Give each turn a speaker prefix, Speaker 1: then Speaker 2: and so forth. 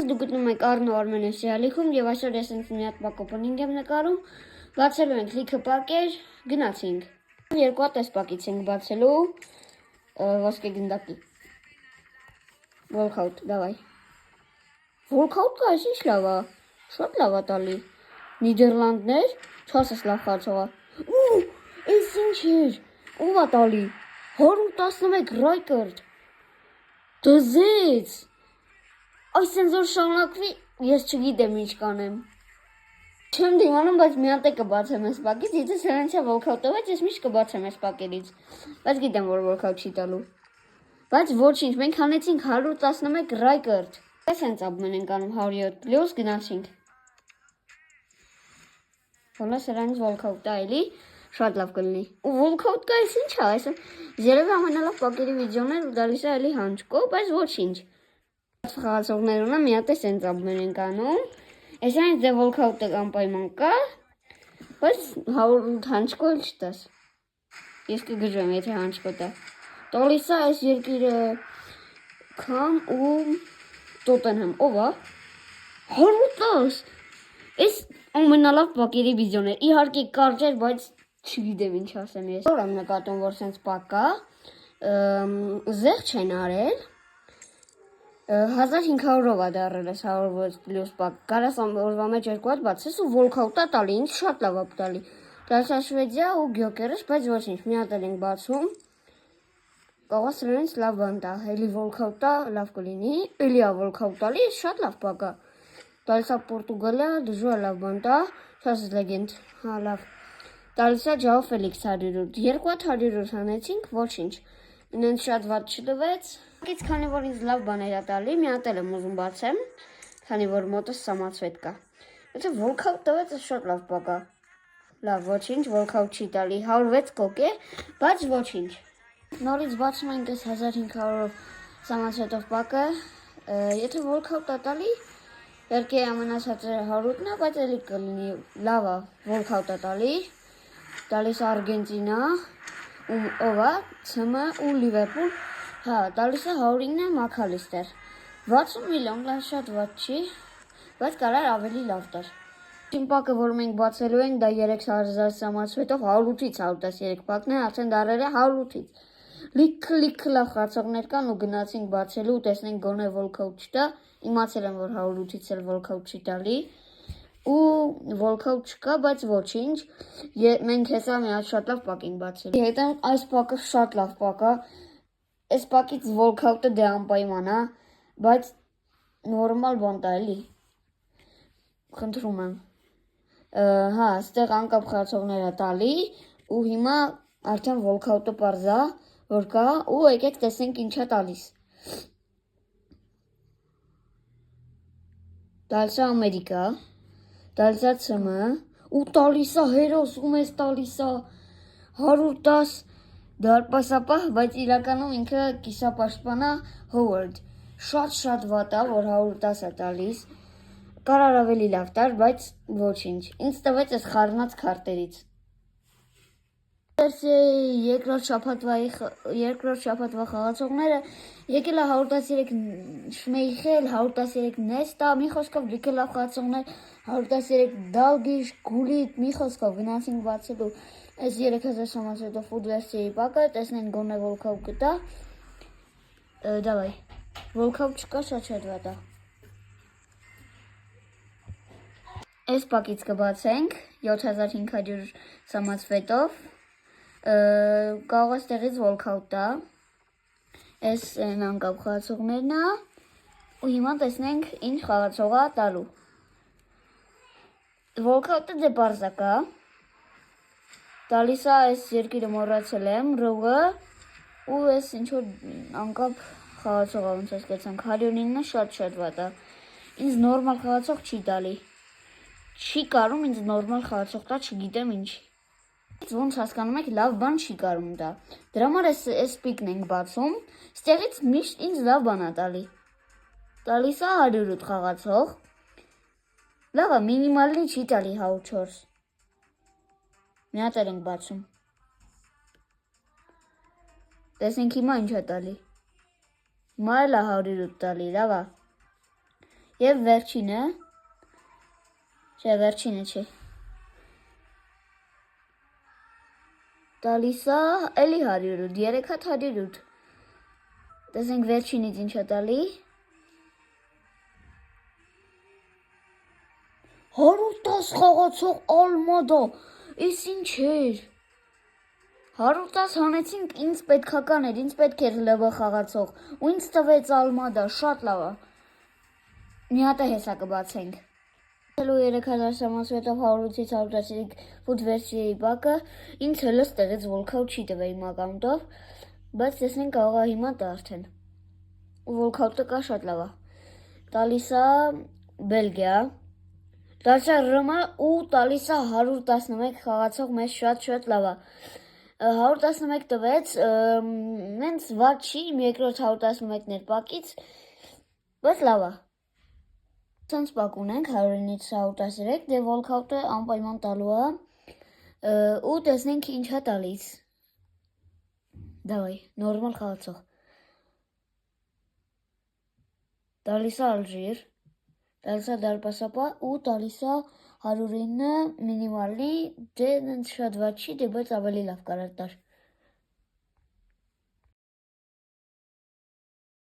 Speaker 1: դուք գտնում եք Առնո Արմենի սիրալիքում եւ այսօր ես ինձ մի հատ պակ օպենինգ եմ նկարում։ Բացելու ենք լիքը պակեր, գնացինք։ Երկու հատ էս պակից ենք բացելու ոսկե գնդակի։ Walkout, давай։ Walkout կա, ինչ լավ է։ Շատ լավ է տալի։ Նիդերլանդներ, չասես լավ խաղացող է։ Ու, էս ինչ էր։ Ո՞վ է տալի։ 111 Ռայկարդ։ Դզեց։ Այս սենզոր շարունակվի, ես չգիտեմ ինչ կանեմ։ Չեմ դիմանում, բայց մի հատ է կբացեմ այս պակից, եթե սրանցա Walkout-ով է, ես միշտ կբացեմ այս պակերից։ Բայց գիտեմ, որ Walkout չի տալու։ Բայց ոչինչ, մենք հանեցինք 111 Ռայկարդ։ Այս հենց ապմեն ենք անում 107 պլյուս գնացինք։ Ոնա սրանից Walkout-ը էլի շատ լավ կլինի։ Ու Walkout-ը այս ինչ է, այս երևի ամենալավ պակերի վիդեոներ ու դալիս է էլի հանճկով, բայց ոչինչ։ Խաղացողներ ունեմ, մի հատ է սենց ապմեն ենք անում։ Այսինքն դե Walkout-ը անպայման կա, բայց 100 հանճկո էլ չտաս։ Ես կգժեմ, եթե հանճկո տա։ Տալիս է այս երկիրը Քամ ու Տոտենհեմ, ով է։ 110։ Այս ամենալավ պակերի վիդեոներ։ Իհարկե կարճ էր, բայց չգիտեմ ինչ ասեմ ես։ Որ եմ նկատում, որ սենց պակ կա, զեղ չեն արել։ 1500-ով է դարել ես 100 պլյուս պակ, կարաս օրվա մեջ երկու հատ բացես ու Walkout-ը տալի, ինձ շատ լավ է տալի, դասա Շվեդիա ու գյոկերս, բայց ոչինչ, մի հատ ենք բացում, կողա սրանից լավ բան տա, էլի Walkout-ը լավ կլինի, էլի է Walkout տալի, շատ լավ պակ է, տալիս է Պորտուգալիա, դժու է լավ բան տա, չաս լեգենդ, հա լավ, տալիս է Ջաո Ֆելիքս 100, երկու հատ 100 հանեցինք, ոչինչ, ինենց շատ վատ չդվեց, Ից քանի որ ինձ լավ բաներ է տալի, մի հատ եմ ուզում բացեմ, քանի որ մոտս սամացվետ կա։ Եթե Walkout տվեց, շատ լավ պակ է։ Լավ, ոչինչ, Walkout չի տալի, 106 կոկ է, բայց ոչինչ։ Նորից բացում ենք այս 1500-ով սամացվետով պակը, եթե Walkout-ը տալի, երկե ամենասացերը 100-ն է, բայց էլի կլինի, լավ է, Walkout-ը տալի, տալիս Արգենտինա, ով է, ՑՄ ու Լիվերպուլ, հա, տալիս է 109 Մաքալիստեր, 60 միլիոն, լավ շատ վատ չի, բայց կարար ավելի լավ տար։ Իմ պակը, որ մենք բացելու ենք, դա 3000 սամացվետով 108-ից 113 պակն է, արդեն դարել է 108-ից։ Լիքը լավ խաղացողներ կան ու գնացինք բացելու ու տեսնենք գոնե Walkout չտա, իմացել եմ, որ 108-ից էլ Walkout չի տալի ու Walkout չկա, բայց ոչինչ, մենք հեսա մի հատ շատ լավ պակ ենք բացելու։ Հետո այս պակը շատ լավ պակ է, այս պակից Walkout-ը դե անպայման է, բայց նորմալ բան տա էլի, խնդրում եմ, հա, ստեղ անկապ խաղացողներ է տալի ու հիմա արդեն Walkout-ը պարզ է, որ կա ու եկեք տեսենք ինչ է տալիս։ Տալիս է Ամերիկա, տալիս է ՑՄ ու տալիս է հերոս, ում ես տալիս է 110 դարպասապահ, բայց իրականում ինքը կիսապաշտպան է Հովարդ, շատ վատ է, որ 110 է տալիս, կարար ավելի լավ տար, բայց ոչինչ, ինձ տվեց ես խառնած քարտերից։ Երկրորդ շաբաթվա խաղացողները եկել է 113 Շմեյխել, 113 Նեստա, մի խոսքով լիքը լավ խաղացողներ, 113 Դալգիշ, Գուլիտ, մի խոսքով գնացինք բացելու այս 3000 սամացվետով ֆուտվերսիայի պակը, տեսնենք գոնե Walkout կտա, դավայ, Walkout չկա, շատ վատ է։ Այս պակից կբացենք 7500 սամացվետով, կարող է ստեղից Walkout տա, այս անկապ խաղացողներն է, ու հիմա տեսնենք ինչ խաղացող է տալու։ Walkout-ը դե պարզա կա, տալիս է այս երկիրը մոռացել եմ, ռողը, ու այս ինչ-որ անկապ խաղացող է, ոնց ասկացանք, 109-ը շատ վատ է, ինձ նորմալ խաղացող չի տալի, չի կարում ինձ նորմալ խաղացող տա, չգիտեմ ինչ։ Ոնց հասկանում եք, լավ բան չի կարում տա, դրա համար այս պիկն ենք բացում, ստեղից միշտ ինձ լավ բան է տալի, տալիս է 108 խաղացող, լավ է, մինիմալի չի տալի 104, մի հատ ենք բացում, տեսենք հիմա ինչ է տալի, հիմա էլ է 108 տալի, լավ է,
Speaker 2: Եվ վերջինը։ Չէ, վերջինը չի։ Տալիս է էլի 108, 3 հատ 108։ Տեսենք վերջինից ինչ է տալի։ 110 խաղացող Ալմադա, ես ինչ էր։ 110 հանեցինք, ինձ պետքական էր, ինձ պետք էր ԼԲ խաղացող, ու ինձ տվեց Ալմադա, շատ լավ է։ Մի հատ է հեսա կբացենք։ 3000 սամասվետով 100-ից 110 ֆուտ վերսիայի բակը ինձ հելս տեղից Volkout չի տվել իմ ակաունտով, բայց տեսնենք կարող է հիմա տա արդեն։ Ու Volkout-ը կա շատ լավ է։ Տալիս է Բելգիա, տալիս է ՌՄ ու տալիս է 111 խաղացող մեզ շատ լավ է։ 111 տվեց, նենց վատ չի, իմ երկրորդ 111-ն էր պակից, բայց լավ է։ Սենց պակ ունենք 109-ից 113, դե Volkout-ը անպայման տալու է, ու տեսնենք ինչ է տալիս։ Դավայ, նորմալ խաղացող։ Տալիս է Ալժիր, տալիս է դարպասապա ու տալիս է 109 մինիմալի, դե նենց շատ վատ չի, դե բայց ավելի լավ կարար տար։